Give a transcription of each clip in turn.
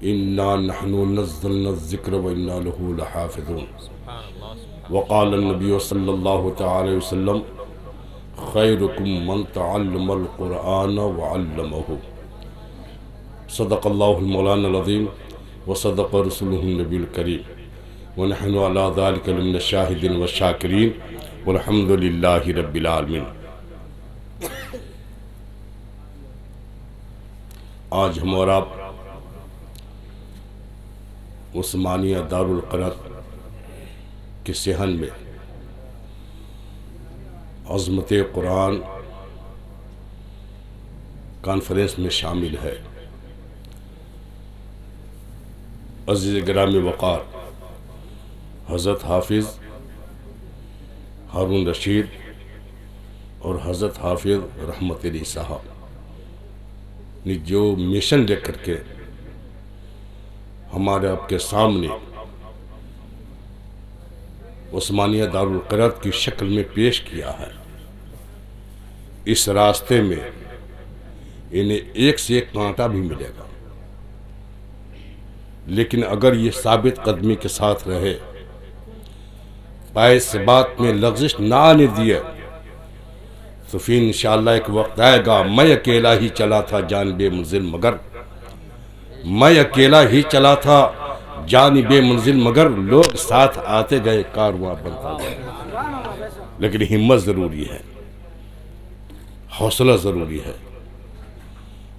इन्ना नहनु नज़्ज़लना ज़िक्र व इन्ना लहू लहाफ़िज़ून। वक़ाल नबी सल्लल्लाहु तआला अलैहि वसल्लम खैरुकुम मन तअल्लमल क़ुरआन व अल्लमहु। सदक़ल्लाहुल मौलाना अज़ीम व सदक़ रसूलुहुन नबील करीम व नहनु अला ज़ालिका मिनश शाहिदीन व शाकिरीन वल्हम्दुलिल्लाहि रब्बिल आलमीन। आज हम और आप उस्मानिया दारुल क़रात के सेहन में अज़मत कुरान कॉन्फ्रेंस में शामिल है। अज़ीज़ गिरामी वक़ार हज़रत हाफिज़ हारून रशीद और हज़रत हाफिज़ रहमत अली साहब ने जो मिशन लेकर के हमारे आपके सामने उस्मानिया दारुल क़रात की शक्ल में पेश किया है, इस रास्ते में इन्हें एक से एक कांटा भी मिलेगा, लेकिन अगर ये साबित कदमी के साथ रहे, पाए से बात में लग़ज़िश ना आने दिए, तो फिर इंशाअल्लाह एक वक्त आएगा मैं अकेला ही चला था जानिबे मंजिल मगर, मैं अकेला ही चला था जानिबे मंजिल मगर, लोग साथ आते गए कारवां बनता गया। लेकिन हिम्मत ज़रूरी है, हौसला ज़रूरी है।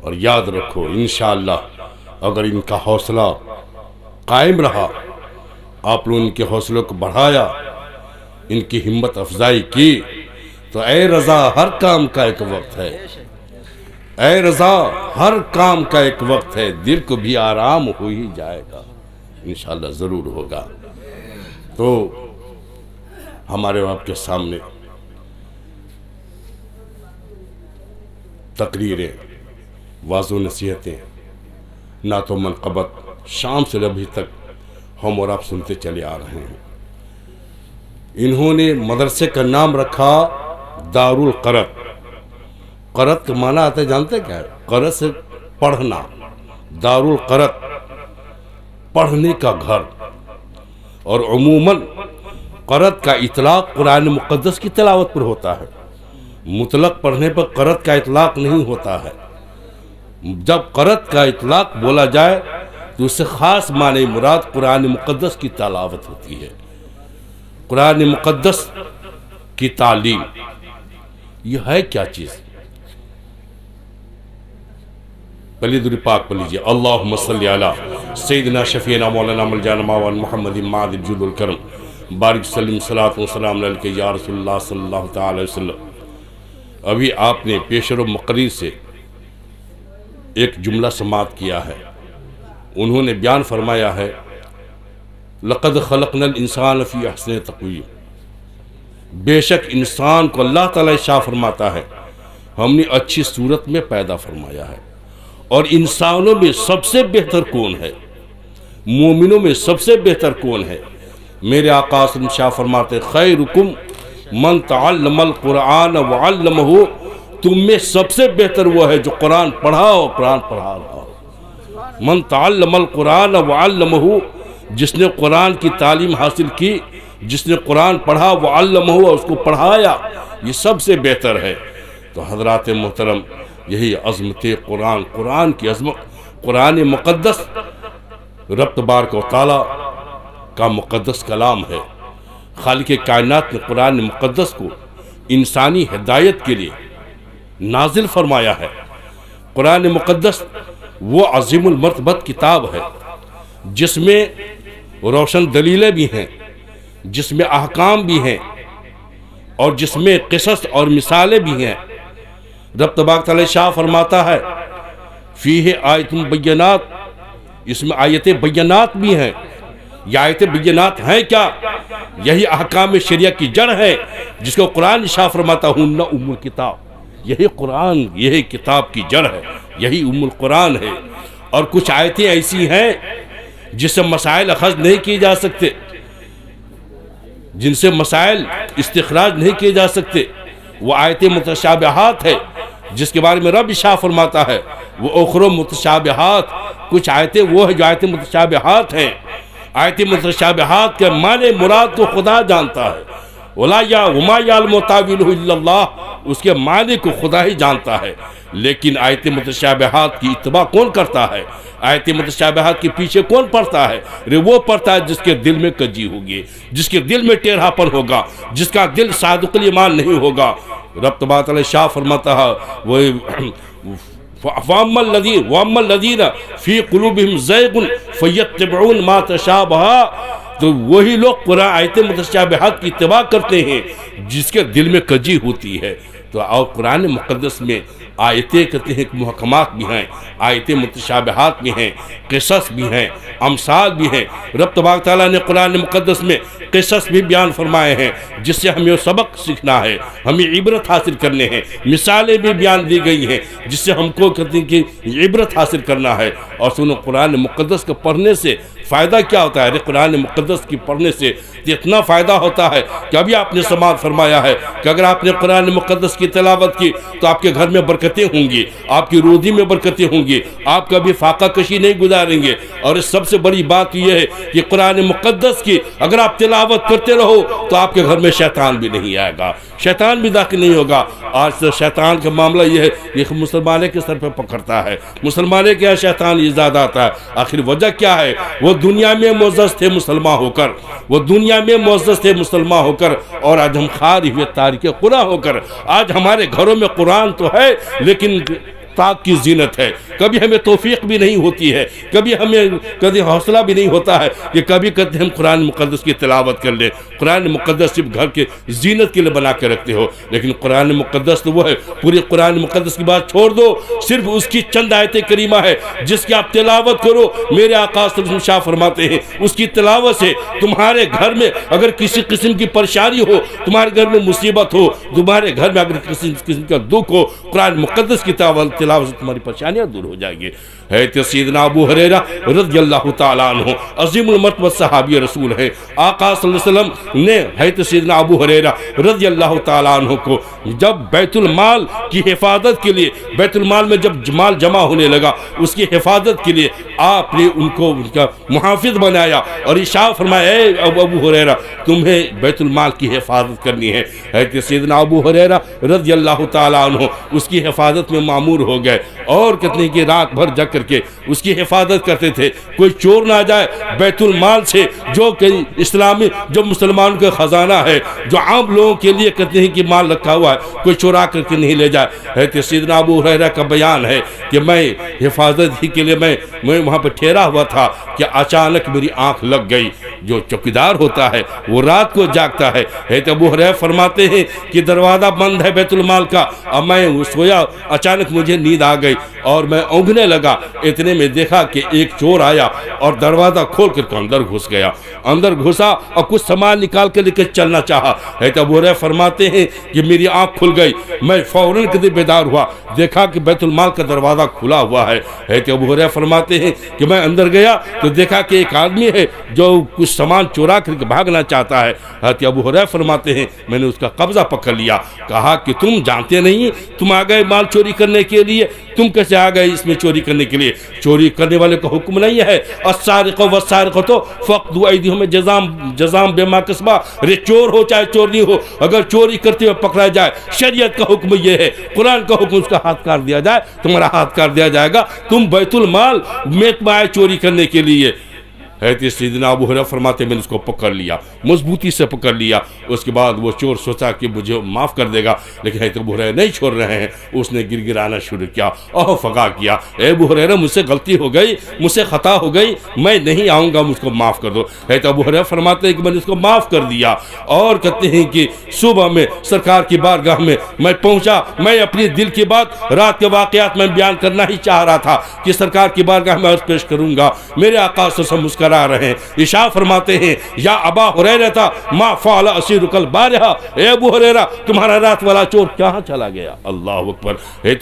और याद रखो इंशाअल्लाह अगर इनका हौसला कायम रहा, आप लोगों ने इनके हौसलों को बढ़ाया, इनकी हिम्मत अफजाई की, तो ऐ रज़ा हर काम का एक वक्त है, ऐ रज़ा हर काम का एक वक्त है, दिल को भी आराम हो ही जाएगा, इंशाअल्लाह ज़रूर होगा। तो हमारे आपके सामने तकरीरें, वाज़ो नसीहतें, नातो मनक़बत शाम से अभी तक हम और आप सुनते चले आ रहे हैं। इन्होंने मदरसे का नाम रखा दारुल क़रात। क़रात का माना आता है, जानते क्या है? क़रात से पढ़ना, दारुल क़रात पढ़ने का घर। और उमूमन क़रात का इतलाक़ कुरान मुक़द्दस की तिलावत पर होता है, मुतलक पढ़ने पर क़रात का इतलाक़ नहीं होता है। जब क़रात का इतलाक़ बोला जाए तो उससे ख़ास माने मुराद कुरान मुक़द्दस की तिलावत होती है, कुरान मुक़द्दस की तालीम। यह है क्या चीज़? पहले दुरूद पाक पढ़ लीजिए, अल्लाहुम्मा सल्ली अला सय्यिदिना शफ़ीना मौलाना मौलाना मौलाना मुहम्मदिन मादिल जुदुल करम बारिक सल्लिम सलातो व सलाम अलैका या रसूलल्लाह सल्लल्लाहु तआला अलैहि वसल्लम। अभी आपने पेशरो मुक़र्रिर से एक जुमला समाअत किया है। उन्होंने बयान फरमाया है, लक़द खलक़नल इंसान फ़ी अहसनि तक़वीम। बेशक इंसान को अल्लाह ताला इरशाद फरमाता है, हमने अच्छी सूरत में पैदा फरमाया है। और इंसानों में सबसे बेहतर कौन है? मोमिनों में सबसे बेहतर कौन है? मेरे आका इरशाद फरमाते, खैरुकुम मन तअल्लमल क़ुरआन व अल्लमहु। तुम में सबसे बेहतर वो है जो कुरान पढ़ाओ, कुरान पढ़ा रहा हो। मन तअल्लमल क़ुरआन व अल्लमहु, जिसने कुरान की तालीम हासिल की, जिसने कुरान पढ़ा, वो अल्लमहु, उसको पढ़ाया, ये सबसे बेहतर है। तो हज़रात मोहतरम, यही अज़मत कुरान, कुरान की अज़मत, कुरान मुक़द्दस रब तबारक व तआला का मुक़द्दस कलाम है। खालिक़ कायनात ने कुरान मुक़द्दस को इंसानी हिदायत के लिए नाजिल फरमाया है। कुरान मुक़द्दस वो अज़ीमुल मर्तबत किताब है जिसमें रोशन दलीलें भी हैं, जिसमें अहकाम भी हैं और जिसमें क़िसस और मिसालें भी हैं। रब तबारक तआला शाह फरमाता है, फ़ीहि आयतुन बय्यनात, इसमें आयतें बय्यनात भी हैं। ये आयतें बय्यनात हैं क्या? यही अहकाम शरिया की जड़ है, जिसको कुरान शाह फरमाता हुन्ना उम्मुल किताब। यही कुरान, यही किताब की जड़ है, यही उम्मुल कुरान है। और कुछ आयतें ऐसी हैं जिससे मसाइल अखज़ नहीं किए जा सकते, जिनसे मसाइल इस्तिखराज नहीं किए जा सकते। वो आयतें मुतशाबिहात है, जिसके बारे में रब शाह फरमाता है, वो उखरो मुतशाबिहात, कुछ आयतें वो है जो आयतें मुतशाबिहात हैं। आयतें मुतशाबिहात के माने मुराद को खुदा जानता है। वला यअलमु तावीलहु इल्लल्लाह, उसके माने को खुदा ही जानता है। लेकिन आयतें मुतशाबिहात की इत्तबा कौन करता है? आयतें मुतशाबिहात के पीछे कौन पढ़ता है? रे वो पढ़ता है जिसके दिल में कजी होगी, जिसके दिल में टेढ़ापन होगा, जिसका दिल सादिकुल ईमान नहीं होगा। रब तबारक व तआला शाह फरमाता है वअम्मल लज़ीना फ़ी क़ुलूबिहिम ज़ैग़ुन फ़यत्तबिऊन मा तशाबहा, तो वही लोग कुरान आयतें मुतशाबिहात की इत्तिबा करते हैं जिसके दिल में कजी होती है। तो और कुरान मुक़द्दस में आयतें कहते हैं मुहकमात भी हैं, आयतें मुतशाबिहात भी हैं, क़िसस भी हैं, अमसाल भी हैं। रब तबारक व तआला ने कुरान मुक़द्दस में क़िसस भी बयान फरमाए हैं जिससे हमें सबक सीखना है, हमें इबरत हासिल करने हैं। मिसालें भी बयान दी गई हैं जिससे हमको कहते हैं कि इबरत हासिल करना है। और सुनो, कुरान मुक़द्दस को पढ़ने से फ़ायदा क्या होता है? अरे कुरान मुक़द्दस की पढ़ने से इतना फ़ायदा होता है कि अभी आपने समाअत फरमाया है कि अगर आपने कुरान मुक़द्दस की तिलावत की तो आपके घर में बरकतें होंगी, आपकी रोज़ी में बरकतें होंगी, आप कभी फाका कशी नहीं गुजारेंगे। और इस सबसे बड़ी बात यह है कि कुरान मुक़द्दस की अगर आप तिलावत करते रहो तो आपके घर में शैतान भी नहीं आएगा, शैतान भी दाखिल नहीं होगा। आज तो शैतान का मामला यह है, ये मुसलमाने के सर पर पकड़ता है, मुसलमाने के यहाँ शैतान ये ज़्यादा आता है। आखिर वजह क्या है? वो दुनिया में मोअज़्ज़ज़ थे मुसलमान होकर, वो दुनिया में मोअज़्ज़ज़ थे मुसलमान होकर, और आज हम खारी हुए तारिक कुरान होकर। आज हमारे घरों में कुरान तो है लेकिन ताक की जीनत है। कभी हमें तौफीक भी नहीं होती है, कभी हमें कभी हौसला भी नहीं होता है कि कभी कहते हम कुरान मुक़द्दस की तिलावत कर ले। कुरान मुक़द्दस सिर्फ घर के जीनत के लिए बना के रखते हो, लेकिन कुरान मुक़द्दस तो वो है, पूरी कुरान मुक़द्दस की बात छोड़ दो, सिर्फ उसकी चंद आयतें करीमा है जिसकी आप तिलावत करो। मेरे आका सल्लल्लाहु अलैहि वसल्लम शाह फरमाते हैं उसकी तिलावत से तुम्हारे घर में अगर किसी किस्म की परेशानी हो, तुम्हारे घर में मुसीबत हो, तुम्हारे घर में अगर किसी किस्म का दुख हो, कुरान मुक़द्दस की तिलावत से तुम्हारी परेशानियां दूर हो जाएंगी। है तो सैयदना अबू हुरैरा रज़ियल्लाहु ताला अन्हु अज़ीमुल मर्तबा सहाबी रसूल है। आका सल्लल्लाहु अलैहि वसल्लम ने है तो सैयदना अबू हुरैरा रज़ियल्लाहु ताला अन्हु को जब बैतुल माल की हिफाजत के लिए, बैतुल माल में जब माल जमा होने लगा उसकी हिफाजत के लिए आपने उनको उनका मुहाफिज बनाया और इशारा फरमाया अबू हुरैरा तुम्हें बैतुल माल की हिफाजत करनी है। है तो सैयदना अबू हुरैरा रज़ियल्लाहु ताला अन्हु उसकी हिफाजत में मामूर हो गए और कितने की रात भर जग करके उसकी हिफाजत करते थे, कोई चोर ना जाए बैतुल माल से जो कि इस्लामी जो मुसलमानों का खजाना है, जो आम लोगों के लिए कहते हैं कि माल रखा हुआ है, कोई चुरा करके नहीं ले जाए। है तो सैयदना अबू हुरैरा का बयान है कि मैं हिफाजत ही के लिए मैं वहाँ पर ठहरा हुआ था कि अचानक मेरी आंख लग गई। जो चौकीदार होता है वो रात को जागता है। तो अबू हुरैरा फरमाते हैं कि दरवाज़ा बंद है बैतुल माल का, अब मैं सोया, अचानक मुझे नींद आ गई और मैं ऊँघने लगा। इतने में देखा कि एक चोर आया और दरवाज़ा खोल कर अंदर घुस गया। अंदर घुसा और कुछ सामान निकाल कर लेकर चलना चाहा। है तो अबू हुरैरा फरमाते हैं कि मेरी आँख खुल गई, मैं फ़ौरन कदे बेदार हुआ, देखा कि बैतुल माल का दरवाज़ा खुला हुआ है। तो अबू हुरैरा फरमाते हैं कि मैं अंदर गया तो देखा कि एक आदमी है जो कुछ सामान चुरा करके भागना चाहता है। तो अबू हुरैरा फरमाते हैं मैंने उसका कब्जा पकड़ लिया, कहा कि तुम जानते नहीं, तुम आ गए माल चोरी करने के लिए, तुम कैसे आ गए इसमें चोरी करने के लिए? चोरी करने वाले का हुक्म नहीं है अस्सारिक़ु वस्सारिक़तु फ़क़्तू अयदीहुमा जज़ाम बिमा कसबा। रे चोर हो चाहे चोर नहीं हो, अगर चोरी करते हुए पकड़ा जाए शरीयत का हुक्म यह है, कुरान का हुक्म उसका हाथ काट दिया जाए, तुम्हारा हाथ काट दिया जाएगा। तुम बैतुल माल में आए चोरी करने के लिए। है तो सैयदना अबू हुरैरा फरमाते मैंने उसको पकड़ लिया, मजबूती से पकड़ लिया। उसके बाद वो चोर सोचा कि मुझे माफ़ कर देगा, लेकिन है तो अबू हुरैरा नहीं छोड़ रहे हैं। उसने गिड़गिड़ाना शुरू किया, ओह फगा किया, अबू हुरैरा मुझसे गलती हो गई, मुझसे ख़ता हो गई, मैं नहीं आऊँगा, मुझको माफ़ कर दो। है तो अबू हुरैरा फरमाते हैं कि मैंने उसको माफ़ कर दिया। और कहते हैं कि सुबह में सरकार की बारगाह में मैं पहुँचा, मैं अपनी दिल की बात, रात के वाक़यात में बयान करना ही चाह रहा था कि सरकार की बारगाह में अर्ज़ पेश करूँगा। मेरे आका सल्लल्लाहु अलैहि वसल्लम करा रहे हैं। इशारा फरमाते हैं या अबा हुरैरा मा फ़अल असीरुकल बारिहा, ए अबू हुरैरा तुम्हारा रात वाला चोर कहाँ चला गया। अल्लाह अकबर।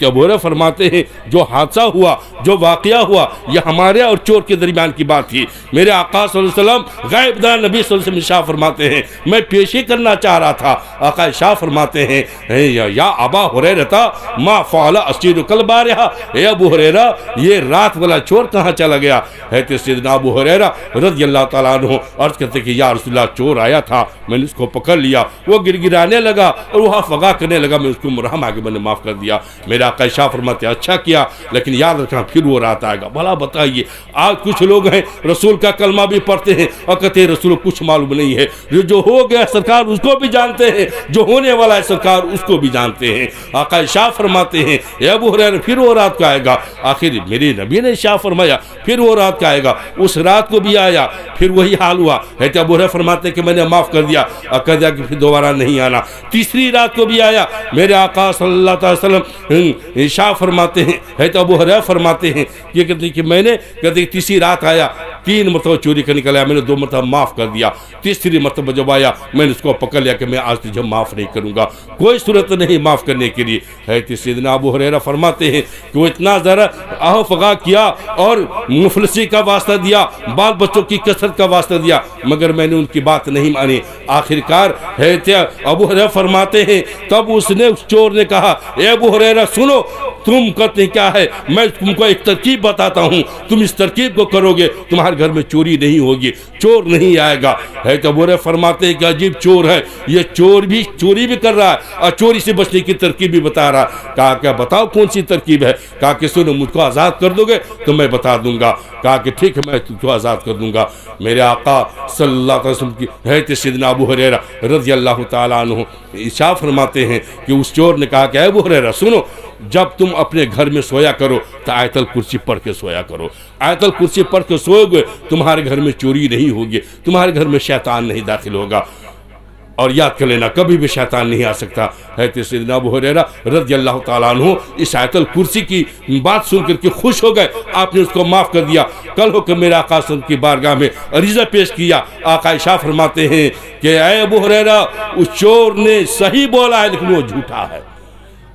अबू हुरैरा फरमाते हैं जो हादसा हुआ, जो वाक़या हुआ, यह हमारे और चोर के दरमियान की बात थी। मेरे आका सल्लल्लाहु अलैहि वसल्लम गायबदार नबी सल्लल्लाहु अलैहि वसल्लम इशारा फरमाते हैं मैं पेशी करना चाह रहा था। आका इशारा फरमाते हैं या अबा हुरैरा मा फ़अल असीरुकल बारिहा, ए अबू हुरैरा ये रात वाला चोर कहाँ चला गया। है तो सैयदना अबू हुरैरा रज़ियल्लाहु ताला अन्हु अर्ज़ करते कि या रसूलल्लाह चोर आया था, मैंने उसको पकड़ लिया, वो गिड़गिड़ाने लगा और वहाँ फगा करने लगा, मैं उसको मरहम आगे मैंने माफ़ कर दिया। मेरा आका इशारा फरमाते अच्छा किया, लेकिन याद रखना फिर वो रात आएगा। भला बताइए आज कुछ लोग हैं रसूल का कलमा भी पढ़ते हैं और कहते हैं रसूल कुछ मालूम नहीं है, जो हो गया सरकार उसको भी जानते हैं, जो होने वाला है सरकार उसको भी जानते हैं। आका इशारा फरमाते हैं ए अबू हुरैरा फिर वो रात का आएगा। आखिर मेरे नबी ने इशारा फरमाया फिर वो रात का आएगा। उस रात को भी आया, फिर वही हाल हुआ है। तो अबू हुरैरा फरमाते कि मैंने माफ़ कर दिया और कह दिया कि फिर दोबारा नहीं आना। तीसरी रात को भी आया, मेरे आका सल्लल्लाहु अलैहि वसल्लम इशारा फरमाते हैं है तो अबू हुरैरा फरमाते हैं ये कहते कि मैंने कहते तीसरी रात आया, 3 मरतबा चोरी कर निकला, मैंने 2 मरतबा माफ़ कर दिया। तीसरी मरतबा जब आया मैंने उसको पकड़ लिया कि मैं आज तुझे माफ़ नहीं करूँगा, कोई सूरत नहीं माफ़ करने के लिए। है तो सैयदना अबू हुरैरा फरमाते हैं कि वो इतना ज़रा आह फगा किया और मुफलसी का वास्ता दिया, बाल बच्चों की कसरत का वास्ता दिया, मगर मैंने उनकी बात नहीं मानी। आखिरकार है तो अबू हुरैरा फरमाते हैं तब उसने उस चोर ने कहा ए अबू हुरैरा सुनो तुम कहते क्या है, मैं तुमको एक तरकीब बताता हूँ, तुम इस तरकीब को करोगे तुम्हारे घर में चोरी नहीं होगी, चोर नहीं आएगा। है तो अबू हुरैरा फरमाते हैं कि अजीब चोर है, ये चोर भी चोरी भी कर रहा है और चोरी से बचने की तरकीब भी बता रहा। कहा क्या बताओ कौन सी तरकीब है। कहा कि सुनो मुझको आज़ाद कर दोगे तो मैं बता दूंगा। कहा कि ठीक है मैं तुझको आज़ाद कर दूंगा। मेरे आका सल्लल्लाहु अलैहि वसल्लम की है तो सैयदना अबू हुरैरा रज़ियल्लाहु ताला अन्हु इशारा फरमाते हैं कि उस चोर ने कहा कि अबू हुरैरा सुनो जब तुम अपने घर में सोया करो तो आयतल कुर्सी पढ़ के सोया करो, आयतल कुर्सी पढ़ के सोओगे तुम्हारे घर में चोरी नहीं होगी, तुम्हारे घर में शैतान नहीं दाखिल होगा। और याद कर लेना कभी भी शैतान नहीं आ सकता। है तो सैयदना अबू हुरैरा रज़ियल्लाहु ताला अन्हु इस आयतल कुर्सी की बात सुन करके खुश हो गए, आपने उसको माफ़ कर दिया। कल होकर मेरे आका की बारगाह में अरीज़ा पेश किया। आका इशारा फरमाते हैं कि ऐ अबू हुरैरा उस चोर ने सही बोला है लेकिन वो झूठा है।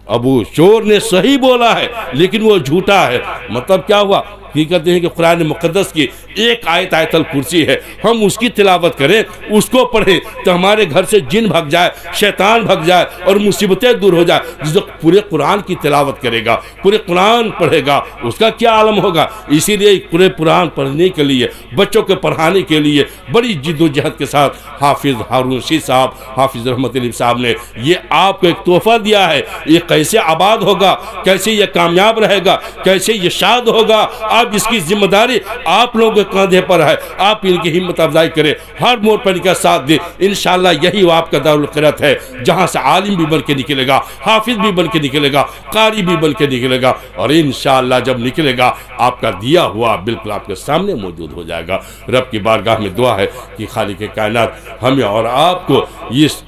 अबू चोर ने सही बोला है लेकिन वो झूठा है। मतलब क्या हुआ कि कहते हैं कि कुरान मुक़द्दस की एक आयत आयतल कुर्सी है, हम उसकी तिलावत करें, उसको पढ़ें तो हमारे घर से जिन भाग जाए, शैतान भाग जाए और मुसीबतें दूर हो जाए। जो पूरे कुरान की तिलावत करेगा, पूरे कुरान पढ़ेगा, उसका क्या आलम होगा। इसीलिए पूरे कुरान पढ़ने के लिए, बच्चों के पढ़ाने के लिए बड़ी जिद्दोजहद के साथ हाफिज़ हारून रशीद साहब, हाफिज़ रहमत अली साहब ने ये आपको एक तोहफा दिया है। ये कैसे आबाद होगा, कैसे ये कामयाब रहेगा, कैसे ये शाद होगा, आप इसकी जिम्मेदारी आप लोगों के कंधे पर है। आप इनकी हिम्मत अफजाई करें, हर मोड़ पर इनका साथ दें। इंशाअल्लाह यही वो आपका दारुल क़िरात है जहाँ से आलिम भी बन के निकलेगा, हाफिज़ भी बन के निकलेगा, कारी भी बन के निकलेगा और इंशाअल्लाह जब निकलेगा आपका दिया हुआ बिल्कुल आपके सामने मौजूद हो जाएगा। रब की बारगाह में दुआ है कि खालिक कायनात हमें और आपको इस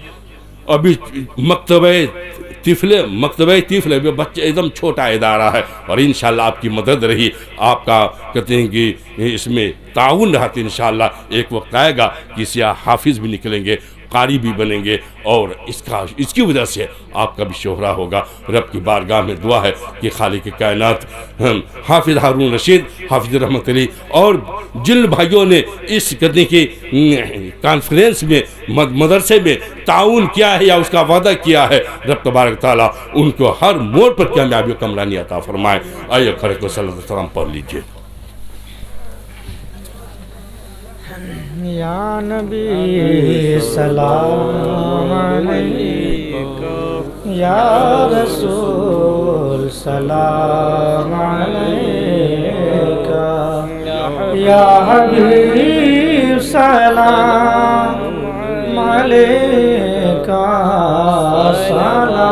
अभी मकतबे तिफले में बच्चे एकदम छोटा इदारा है और इंशाअल्लाह आपकी मदद रही, आपका कहते हैं कि इसमें ताउन रहा तो इंशाअल्लाह एक वक्त आएगा कि इससे हाफिज़ भी निकलेंगे, कारी भी बनेंगे और इसकी वजह से आपका भी शोहरा होगा। रब की बारगाह में दुआ है कि खालिक कायनात हाफिज़ हारून रशीद, हाफिज़ रहमत अली और जिन भाइयों ने इस कहते की कॉन्फ्रेंस में मदरसे में ताउन किया है या उसका वादा किया है, रब तबारक ताला उनको हर मोड़ पर कामयाबी कमरानी अता फरमाए। आइए खड़े को सल्लल्लाहु अलैहि वसल्लम पढ़ लीजिए। या नबी सलाम अलैका, या रसूल सलाम अलैका, या हबीब सलाम अलैका, सलावतुल्लाह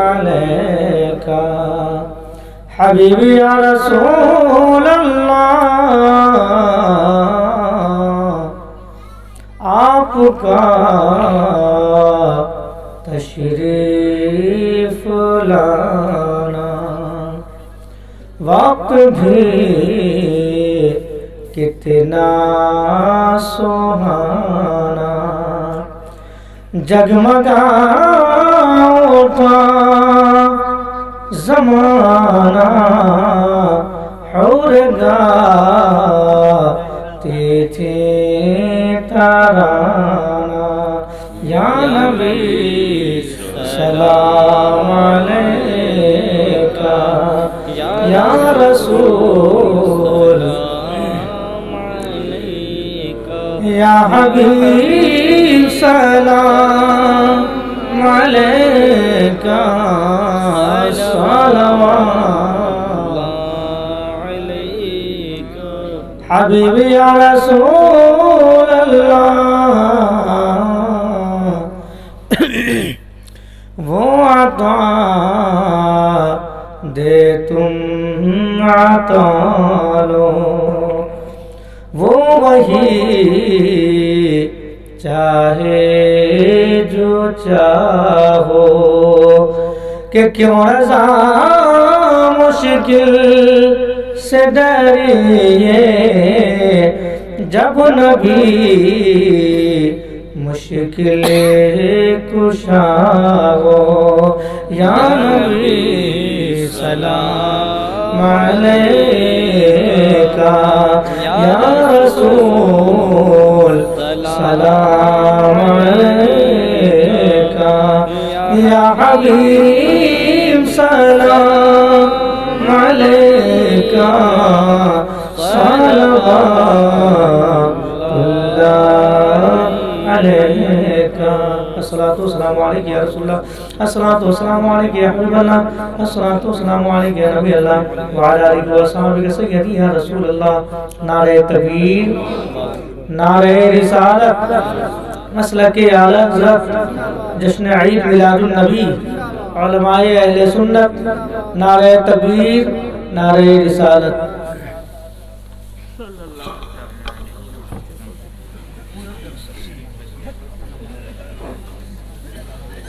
अलैका, हबीबी या रसूल आपका तशरीफ लाना वक्त भी कितना सुहाना, जगमगा उठा ज़माना, हुर गाते थे तराना। या नबी सलाम अलैका, या रसूल या हबीब सलाम अलैका, सलावत हबीब या रसूल अल्लाह। वो आता दे तुम आता लो, वो वही चाहे जो चाहो, कि क्यों रज़ा मुश्किल से डरिए, जब नबी मुश्किल कुशा हो। या नबी सलाम अलैका, या रसूल सलाम अलैका, या हबीब सलाम अलैका, सल्लल्लाहु अलैका। अस्सलातु वस्सलामु अलैका या रसूलल्लाह, अस्सलातु वस्सलामु अलैका या हबीबल्लाह, अस्सलातु वस्सलामु अलैका या नबी अल्लाह, व अला आलिहि व अस्हाबिहि सय्यदी या रसूलल्लाह। नारे तकबीर, नारे रिसालत, मसलके आला हज़रत, जश्न ईद मिलादुन नबी, उलमाए अहले सुन्नत। नारे तकबीर, नारे रिसालत।